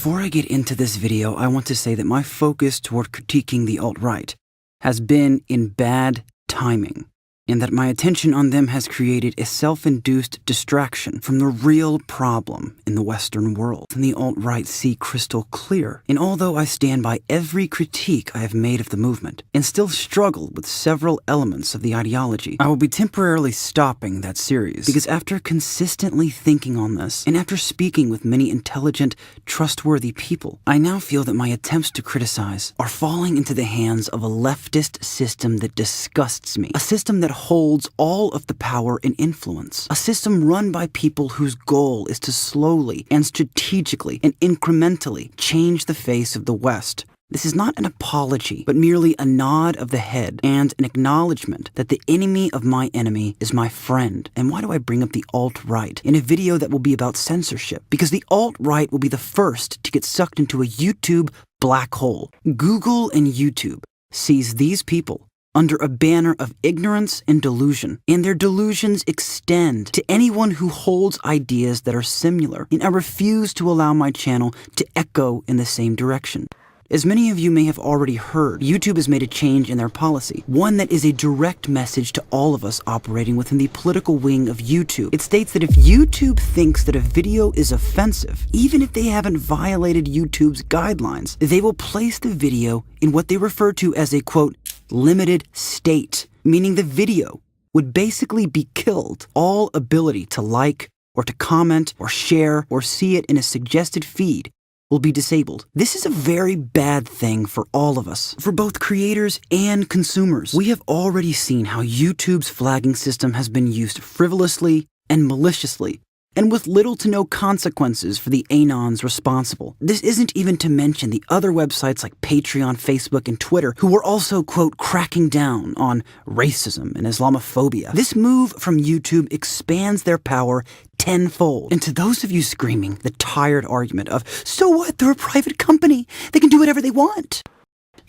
Before I get into this video, I want to say that my focus toward critiquing the alt-right has been in bad timing, and that my attention on them has created a self-induced distraction from the real problem in the Western world. And the alt-right see crystal clear. And although I stand by every critique I have made of the movement, and still struggle with several elements of the ideology, I will be temporarily stopping that series, because after consistently thinking on this, and after speaking with many intelligent, trustworthy people, I now feel that my attempts to criticize are falling into the hands of a leftist system that disgusts me. A system that holds all of the power and influence. A system run by people whose goal is to slowly and strategically and incrementally change the face of the West. This is not an apology, but merely a nod of the head and an acknowledgement that the enemy of my enemy is my friend. And why do I bring up the alt-right in a video that will be about censorship? Because the alt-right will be the first to get sucked into a YouTube black hole. Google and YouTube sees these people under a banner of ignorance and delusion, and their delusions extend to anyone who holds ideas that are similar, and I refuse to allow my channel to echo in the same direction. As many of you may have already heard, YouTube has made a change in their policy, one that is a direct message to all of us operating within the political wing of YouTube. It states that if YouTube thinks that a video is offensive, even if they haven't violated YouTube's guidelines, they will place the video in what they refer to as a, quote, limited state, meaning the video would basically be killed. All ability to like or to comment or share or see it in a suggested feed will be disabled. This is a very bad thing for all of us, for both creators and consumers. We have already seen how YouTube's flagging system has been used frivolously and maliciously, and with little to no consequences for the anons responsible. This isn't even to mention the other websites like Patreon, Facebook, and Twitter, who were also, quote, cracking down on racism and Islamophobia. This move from YouTube expands their power tenfold. And to those of you screaming the tired argument of, so what, they're a private company, they can do whatever they want,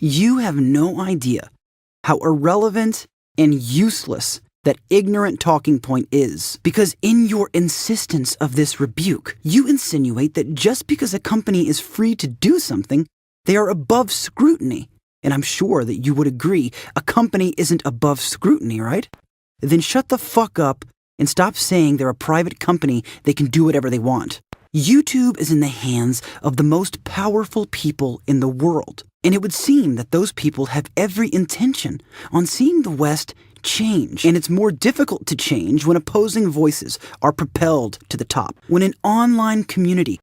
you have no idea how irrelevant and useless that ignorant talking point is. Because in your insistence of this rebuke, you insinuate that just because a company is free to do something, they are above scrutiny. And I'm sure that you would agree a company isn't above scrutiny, right? Then shut the fuck up and stop saying they're a private company, they can do whatever they want. YouTube is in the hands of the most powerful people in the world. And it would seem that those people have every intention on seeing the West change. And it's more difficult to change when opposing voices are propelled to the top. When an online community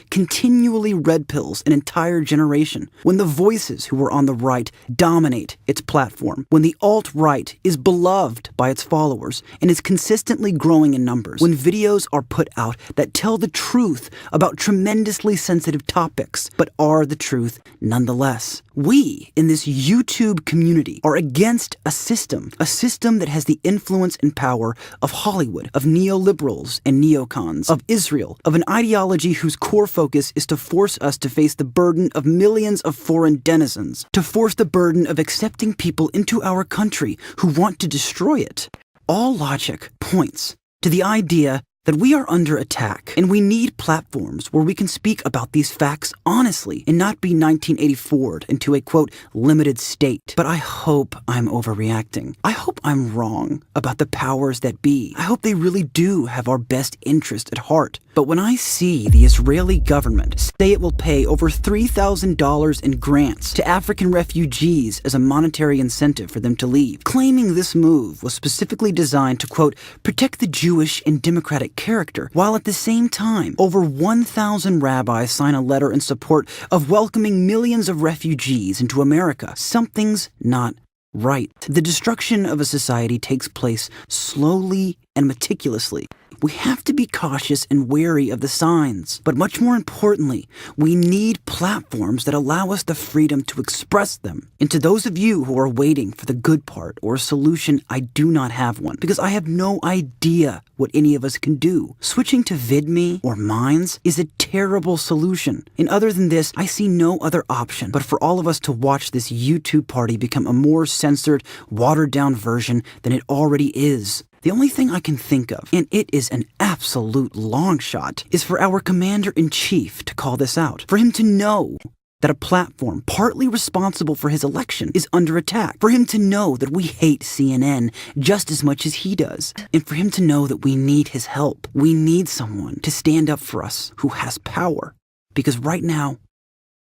continually red pills an entire generation, when the voices who are on the right dominate its platform, when the alt-right is beloved by its followers and is consistently growing in numbers, when videos are put out that tell the truth about tremendously sensitive topics, but are the truth nonetheless. We, in this YouTube community, are against a system that has the influence and power of Hollywood, of neoliberals and neocons, of Israel, of an ideology whose core focus is to force us to face the burden of millions of foreign denizens, to force the burden of accepting people into our country who want to destroy it. All logic points to the idea that we are under attack, and we need platforms where we can speak about these facts honestly and not be 1984'd into a, quote, limited state. But I hope I'm overreacting. I hope I'm wrong about the powers that be. I hope they really do have our best interest at heart. But when I see the Israeli government say it will pay over $3,000 in grants to African refugees as a monetary incentive for them to leave, claiming this move was specifically designed to, quote, protect the Jewish and democratic character, while at the same time, over 1,000 rabbis sign a letter in support of welcoming millions of refugees into America, something's not right. The destruction of a society takes place slowly and meticulously. We have to be cautious and wary of the signs. But much more importantly, we need platforms that allow us the freedom to express them. And to those of you who are waiting for the good part or a solution, I do not have one, because I have no idea what any of us can do. Switching to VidMe or Minds is a terrible solution. And other than this, I see no other option but for all of us to watch this YouTube party become a more censored, watered down version than it already is. The only thing I can think of, and it is an absolute long shot, is for our commander-in-chief to call this out. For him to know that a platform partly responsible for his election is under attack. For him to know that we hate CNN just as much as he does. And for him to know that we need his help. We need someone to stand up for us who has power. Because right now,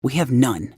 we have none.